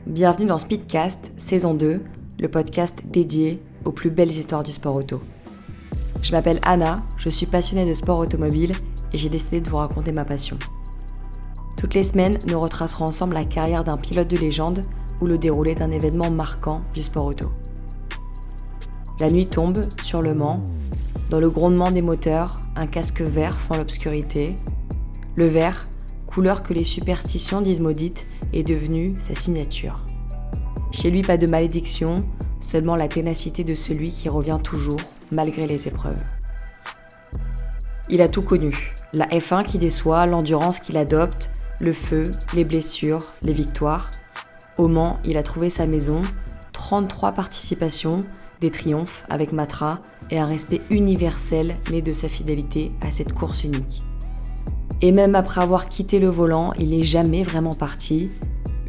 Bienvenue dans Speedcast, saison 2, le podcast dédié aux plus belles histoires du sport auto. Je m'appelle Anna, je suis passionnée de sport automobile et j'ai décidé de vous raconter ma passion. Toutes les semaines, nous retracerons ensemble la carrière d'un pilote de légende ou le déroulé d'un événement marquant du sport auto. La nuit tombe sur Le Mans. Dans le grondement des moteurs, un casque vert fend l'obscurité. Le vert, couleur que les superstitions disent maudite, est devenue sa signature. Chez lui, pas de malédiction, seulement la ténacité de celui qui revient toujours, malgré les épreuves. Il a tout connu. La F1 qui déçoit, l'endurance qu'il adopte, le feu, les blessures, les victoires. Au Mans, il a trouvé sa maison, 33 participations, des triomphes avec Matra et un respect universel né de sa fidélité à cette course unique. Et même après avoir quitté le volant, il n'est jamais vraiment parti.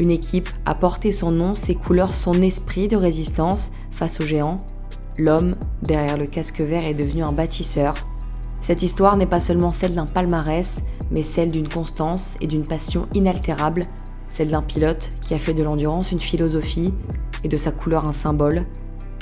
Une équipe a porté son nom, ses couleurs, son esprit de résistance face aux géants. L'homme, derrière le casque vert, est devenu un bâtisseur. Cette histoire n'est pas seulement celle d'un palmarès, mais celle d'une constance et d'une passion inaltérable, celle d'un pilote qui a fait de l'endurance une philosophie et de sa couleur un symbole.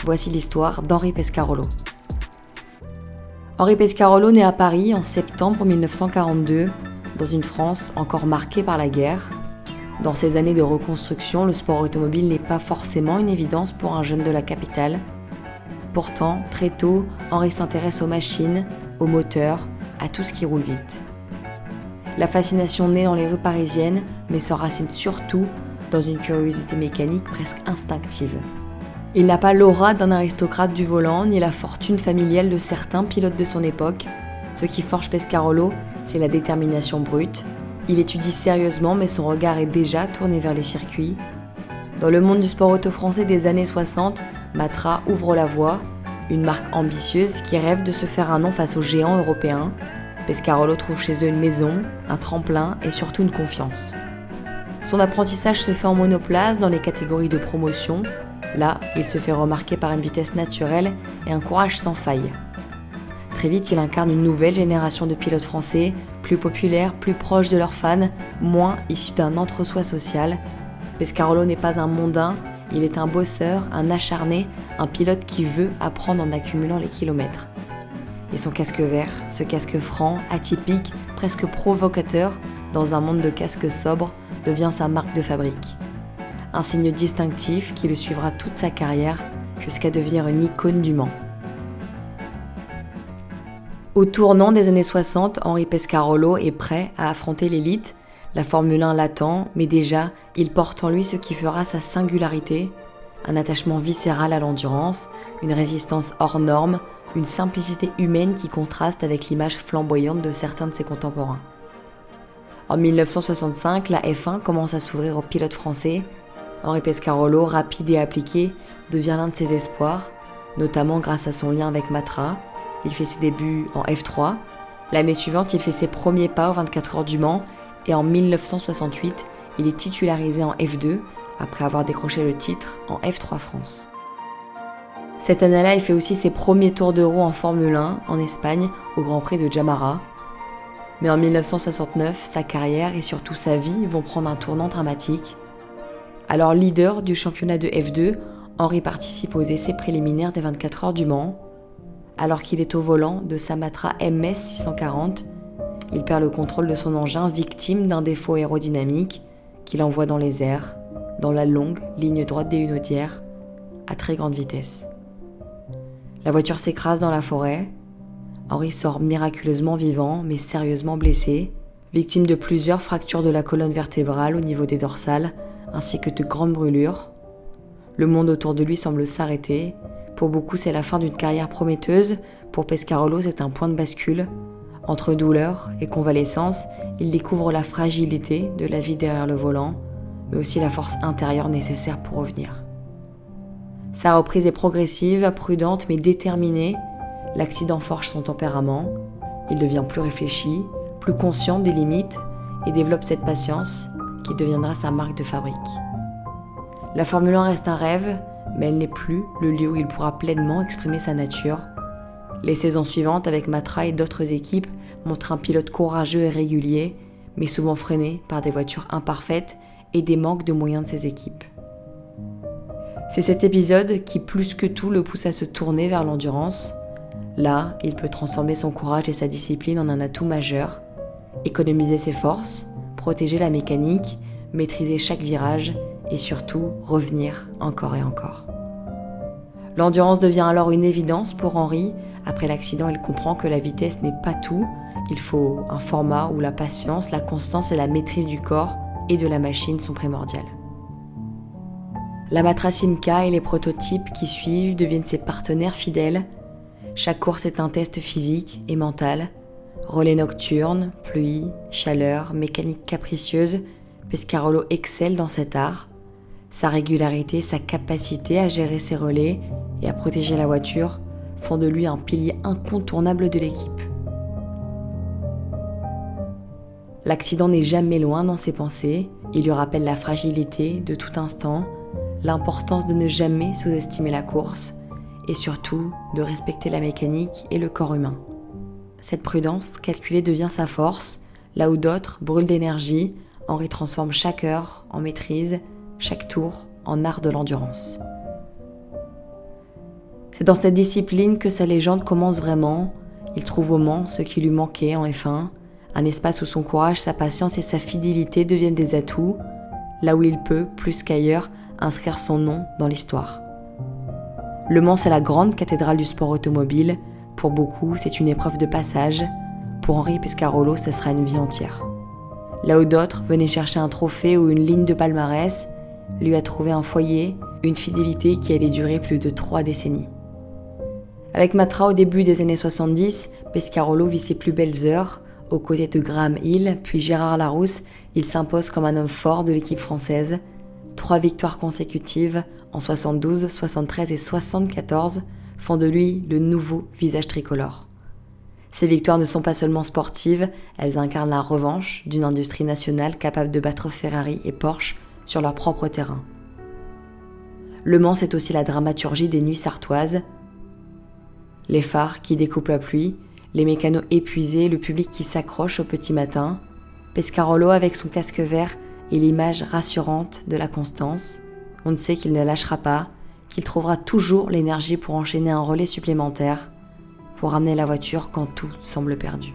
Voici l'histoire d'Henri Pescarolo. Henri Pescarolo naît à Paris en septembre 1942, dans une France encore marquée par la guerre. Dans ces années de reconstruction, le sport automobile n'est pas forcément une évidence pour un jeune de la capitale. Pourtant, très tôt, Henri s'intéresse aux machines, aux moteurs, à tout ce qui roule vite. La fascination naît dans les rues parisiennes, mais s'enracine surtout dans une curiosité mécanique presque instinctive. Il n'a pas l'aura d'un aristocrate du volant, ni la fortune familiale de certains pilotes de son époque. Ce qui forge Pescarolo, c'est la détermination brute. Il étudie sérieusement, mais son regard est déjà tourné vers les circuits. Dans le monde du sport auto français des années 60, Matra ouvre la voie, une marque ambitieuse qui rêve de se faire un nom face aux géants européens. Pescarolo trouve chez eux une maison, un tremplin et surtout une confiance. Son apprentissage se fait en monoplace dans les catégories de promotion. Là, il se fait remarquer par une vitesse naturelle et un courage sans faille. Très vite, il incarne une nouvelle génération de pilotes français, plus populaires, plus proches de leurs fans, moins issus d'un entre-soi social. Pescarolo n'est pas un mondain, il est un bosseur, un acharné, un pilote qui veut apprendre en accumulant les kilomètres. Et son casque vert, ce casque franc, atypique, presque provocateur, dans un monde de casques sobres, devient sa marque de fabrique. Un signe distinctif qui le suivra toute sa carrière jusqu'à devenir une icône du Mans. Au tournant des années 60, Henri Pescarolo est prêt à affronter l'élite. La Formule 1 l'attend, mais déjà, il porte en lui ce qui fera sa singularité, un attachement viscéral à l'endurance, une résistance hors norme, une simplicité humaine qui contraste avec l'image flamboyante de certains de ses contemporains. En 1965, la F1 commence à s'ouvrir aux pilotes français. Henri Pescarolo, rapide et appliqué, devient l'un de ses espoirs, notamment grâce à son lien avec Matra. Il fait ses débuts en F3. L'année suivante, il fait ses premiers pas aux 24 heures du Mans et en 1968, il est titularisé en F2 après avoir décroché le titre en F3 France. Cette année-là, il fait aussi ses premiers tours de roue en Formule 1 en Espagne au Grand Prix de Jamara. Mais en 1969, sa carrière et surtout sa vie vont prendre un tournant dramatique. Alors leader du championnat de F2, Henri participe aux essais préliminaires des 24 heures du Mans. Alors qu'il est au volant de sa Matra MS 640, il perd le contrôle de son engin, victime d'un défaut aérodynamique qu'il envoie dans les airs, dans la longue ligne droite des Hunaudières, à très grande vitesse. La voiture s'écrase dans la forêt. Henri sort miraculeusement vivant, mais sérieusement blessé, victime de plusieurs fractures de la colonne vertébrale au niveau des dorsales, ainsi que de grandes brûlures. Le monde autour de lui semble s'arrêter. Pour beaucoup, c'est la fin d'une carrière prometteuse. Pour Pescarolo, c'est un point de bascule. Entre douleur et convalescence, il découvre la fragilité de la vie derrière le volant, mais aussi la force intérieure nécessaire pour revenir. Sa reprise est progressive, prudente mais déterminée. L'accident forge son tempérament. Il devient plus réfléchi, plus conscient des limites et développe cette patience qui deviendra sa marque de fabrique. La Formule 1 reste un rêve, mais elle n'est plus le lieu où il pourra pleinement exprimer sa nature. Les saisons suivantes avec Matra et d'autres équipes montrent un pilote courageux et régulier, mais souvent freiné par des voitures imparfaites et des manques de moyens de ses équipes. C'est cet épisode qui, plus que tout, le pousse à se tourner vers l'endurance. Là, il peut transformer son courage et sa discipline en un atout majeur, économiser ses forces, protéger la mécanique, maîtriser chaque virage et surtout revenir encore et encore. L'endurance devient alors une évidence pour Henri. Après l'accident, il comprend que la vitesse n'est pas tout. Il faut un format où la patience, la constance et la maîtrise du corps et de la machine sont primordiales. La Matra Simca et les prototypes qui suivent deviennent ses partenaires fidèles. Chaque course est un test physique et mental. Relais nocturne, pluie, chaleur, mécanique capricieuse, Pescarolo excelle dans cet art. Sa régularité, sa capacité à gérer ses relais et à protéger la voiture font de lui un pilier incontournable de l'équipe. L'accident n'est jamais loin dans ses pensées, il lui rappelle la fragilité de tout instant, l'importance de ne jamais sous-estimer la course et surtout de respecter la mécanique et le corps humain. Cette prudence calculée devient sa force, là où d'autres brûlent d'énergie, Henri transforme chaque heure en maîtrise, chaque tour en art de l'endurance. C'est dans cette discipline que sa légende commence vraiment. Il trouve au Mans ce qui lui manquait en F1, un espace où son courage, sa patience et sa fidélité deviennent des atouts, là où il peut, plus qu'ailleurs, inscrire son nom dans l'histoire. Le Mans, c'est la grande cathédrale du sport automobile. Pour beaucoup, c'est une épreuve de passage. Pour Henri Pescarolo, ce sera une vie entière. Là où d'autres venaient chercher un trophée ou une ligne de palmarès, lui a trouvé un foyer, une fidélité qui allait durer plus de 3 décennies. Avec Matra au début des années 70, Pescarolo vit ses plus belles heures. Aux côtés de Graham Hill, puis Gérard Larousse, il s'impose comme un homme fort de l'équipe française. 3 victoires consécutives en 72, 73 et 74 font de lui le nouveau visage tricolore. Ces victoires ne sont pas seulement sportives, elles incarnent la revanche d'une industrie nationale capable de battre Ferrari et Porsche sur leur propre terrain. Le Mans, c'est aussi la dramaturgie des nuits sartoises. Les phares qui découpent la pluie, les mécanos épuisés, le public qui s'accroche au petit matin. Pescarolo avec son casque vert et l'image rassurante de la constance. On ne sait qu'il ne lâchera pas, qu'il trouvera toujours l'énergie pour enchaîner un relais supplémentaire, pour ramener la voiture quand tout semble perdu.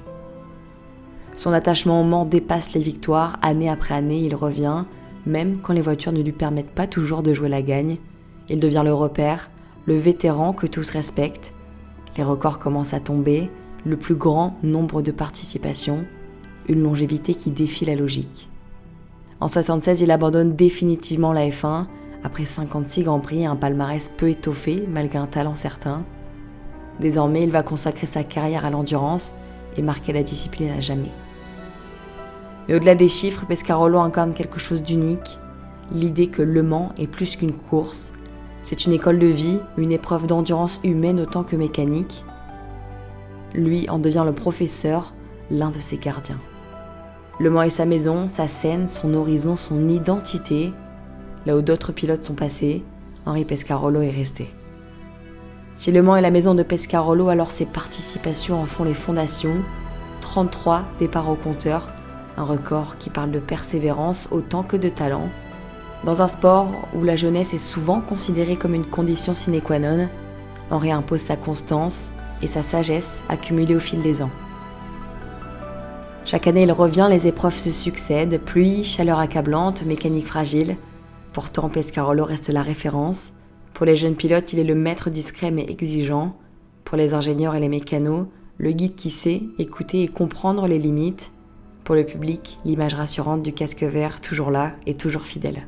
Son attachement au Mans dépasse les victoires, année après année il revient, même quand les voitures ne lui permettent pas toujours de jouer la gagne. Il devient le repère, le vétéran que tous respectent. Les records commencent à tomber, le plus grand nombre de participations, une longévité qui défie la logique. En 1976, il abandonne définitivement la F1, après 56 Grands Prix et un palmarès peu étoffé malgré un talent certain. Désormais, il va consacrer sa carrière à l'endurance et marquer la discipline à jamais. Mais au-delà des chiffres, Pescarolo incarne quelque chose d'unique, l'idée que Le Mans est plus qu'une course. C'est une école de vie, une épreuve d'endurance humaine autant que mécanique. Lui en devient le professeur, l'un de ses gardiens. Le Mans est sa maison, sa scène, son horizon, son identité. Là où d'autres pilotes sont passés, Henri Pescarolo est resté. Si Le Mans est la maison de Pescarolo, alors ses participations en font les fondations. 33 départs au compteur, un record qui parle de persévérance autant que de talent. Dans un sport où la jeunesse est souvent considérée comme une condition sine qua non, Henri impose sa constance et sa sagesse accumulées au fil des ans. Chaque année, il revient, les épreuves se succèdent, pluie, chaleur accablante, mécanique fragile. Pourtant, Pescarolo reste la référence. Pour les jeunes pilotes, il est le maître discret mais exigeant. Pour les ingénieurs et les mécanos, le guide qui sait écouter et comprendre les limites. Pour le public, l'image rassurante du casque vert, toujours là et toujours fidèle.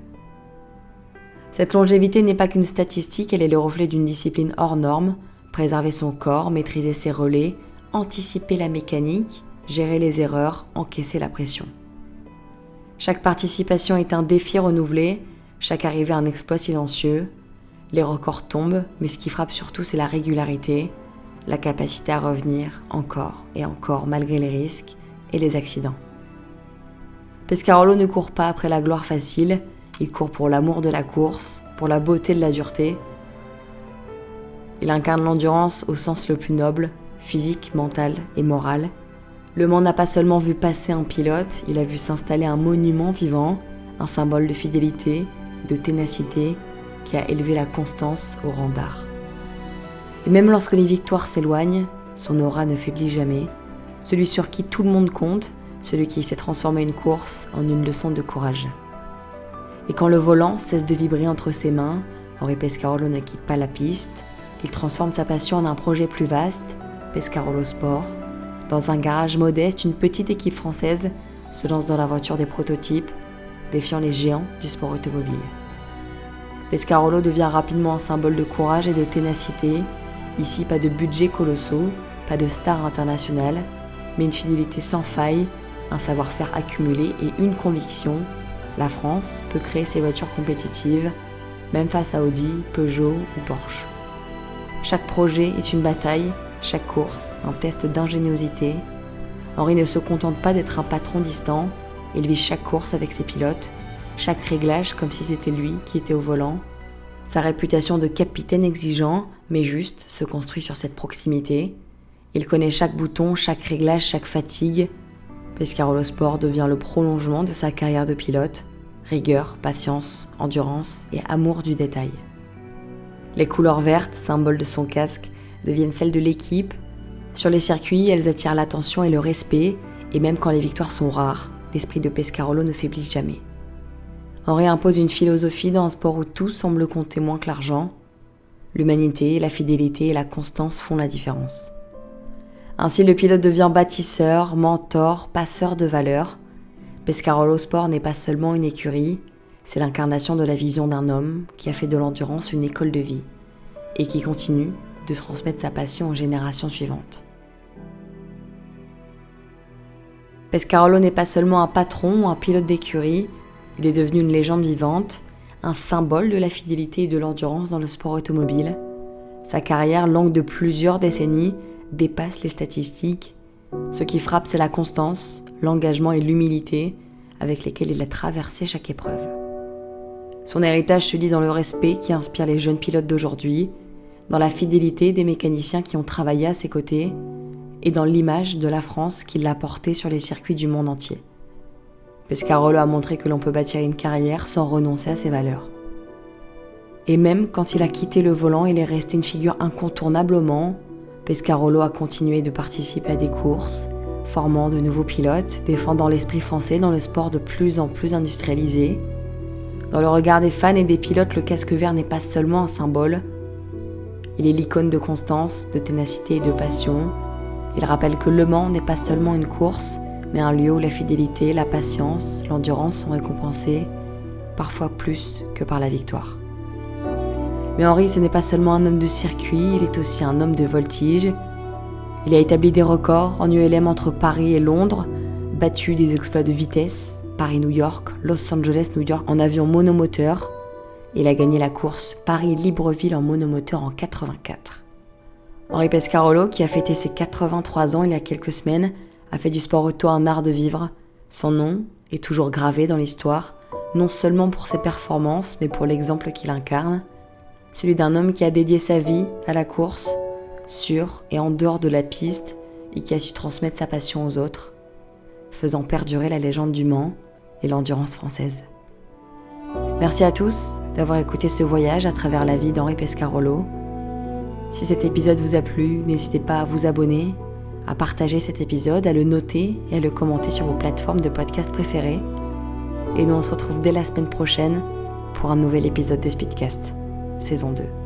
Cette longévité n'est pas qu'une statistique, elle est le reflet d'une discipline hors norme. Préserver son corps, maîtriser ses relais, anticiper la mécanique, gérer les erreurs, encaisser la pression. Chaque participation est un défi renouvelé, chaque arrivée un exploit silencieux. Les records tombent, mais ce qui frappe surtout, c'est la régularité, la capacité à revenir encore et encore malgré les risques et les accidents. Pescarolo ne court pas après la gloire facile, il court pour l'amour de la course, pour la beauté de la dureté. Il incarne l'endurance au sens le plus noble, physique, mental et moral. Le Mans n'a pas seulement vu passer un pilote, il a vu s'installer un monument vivant, un symbole de fidélité, de ténacité, qui a élevé la constance au rang d'art. Et même lorsque les victoires s'éloignent, son aura ne faiblit jamais. Celui sur qui tout le monde compte, celui qui sait transformer une course en une leçon de courage. Et quand le volant cesse de vibrer entre ses mains, Henri Pescarolo ne quitte pas la piste, il transforme sa passion en un projet plus vaste, Pescarolo Sport. Dans un garage modeste, une petite équipe française se lance dans la voiture des prototypes, défiant les géants du sport automobile. Pescarolo devient rapidement un symbole de courage et de ténacité. Ici, pas de budgets colossaux, pas de stars internationales, mais une fidélité sans faille, un savoir-faire accumulé et une conviction. La France peut créer ses voitures compétitives, même face à Audi, Peugeot ou Porsche. Chaque projet est une bataille, chaque course, un test d'ingéniosité. Henri ne se contente pas d'être un patron distant, il vit chaque course avec ses pilotes, chaque réglage comme si c'était lui qui était au volant. Sa réputation de capitaine exigeant, mais juste, se construit sur cette proximité. Il connaît chaque bouton, chaque réglage, chaque fatigue. Pescarolo Sport devient le prolongement de sa carrière de pilote. Rigueur, patience, endurance et amour du détail. Les couleurs vertes, symbole de son casque, deviennent celles de l'équipe. Sur les circuits, elles attirent l'attention et le respect, et même quand les victoires sont rares, l'esprit de Pescarolo ne faiblit jamais. Henri impose une philosophie dans un sport où tout semble compter moins que l'argent. L'humanité, la fidélité et la constance font la différence. Ainsi, le pilote devient bâtisseur, mentor, passeur de valeurs. Pescarolo Sport n'est pas seulement une écurie, c'est l'incarnation de la vision d'un homme qui a fait de l'endurance une école de vie et qui continue de transmettre sa passion aux générations suivantes. Pescarolo n'est pas seulement un patron ou un pilote d'écurie, il est devenu une légende vivante, un symbole de la fidélité et de l'endurance dans le sport automobile. Sa carrière, longue de plusieurs décennies, dépasse les statistiques. Ce qui frappe, c'est la constance, l'engagement et l'humilité avec lesquels il a traversé chaque épreuve. Son héritage se lit dans le respect qui inspire les jeunes pilotes d'aujourd'hui, dans la fidélité des mécaniciens qui ont travaillé à ses côtés et dans l'image de la France qu'il a portée sur les circuits du monde entier. Pescarolo a montré que l'on peut bâtir une carrière sans renoncer à ses valeurs. Et même quand il a quitté le volant, il est resté une figure incontournable au Mans. Pescarolo a continué de participer à des courses, formant de nouveaux pilotes, défendant l'esprit français dans le sport de plus en plus industrialisé. Dans le regard des fans et des pilotes, le casque vert n'est pas seulement un symbole. Il est l'icône de constance, de ténacité et de passion. Il rappelle que Le Mans n'est pas seulement une course, mais un lieu où la fidélité, la patience, l'endurance sont récompensées, parfois plus que par la victoire. Mais Henri, ce n'est pas seulement un homme de circuit, il est aussi un homme de voltige. Il a établi des records en ULM entre Paris et Londres, battu des exploits de vitesse, Paris-New York, Los Angeles-New York en avion monomoteur. Il a gagné la course Paris-Libreville en monomoteur en 84. Henri Pescarolo, qui a fêté ses 83 ans il y a quelques semaines, a fait du sport auto un art de vivre. Son nom est toujours gravé dans l'histoire, non seulement pour ses performances, mais pour l'exemple qu'il incarne, celui d'un homme qui a dédié sa vie à la course, sur et en dehors de la piste, et qui a su transmettre sa passion aux autres, faisant perdurer la légende du Mans et l'endurance française. Merci à tous d'avoir écouté ce voyage à travers la vie d'Henri Pescarolo. Si cet épisode vous a plu, n'hésitez pas à vous abonner, à partager cet épisode, à le noter et à le commenter sur vos plateformes de podcast préférées. Et nous on se retrouve dès la semaine prochaine pour un nouvel épisode de Speedcast, saison 2.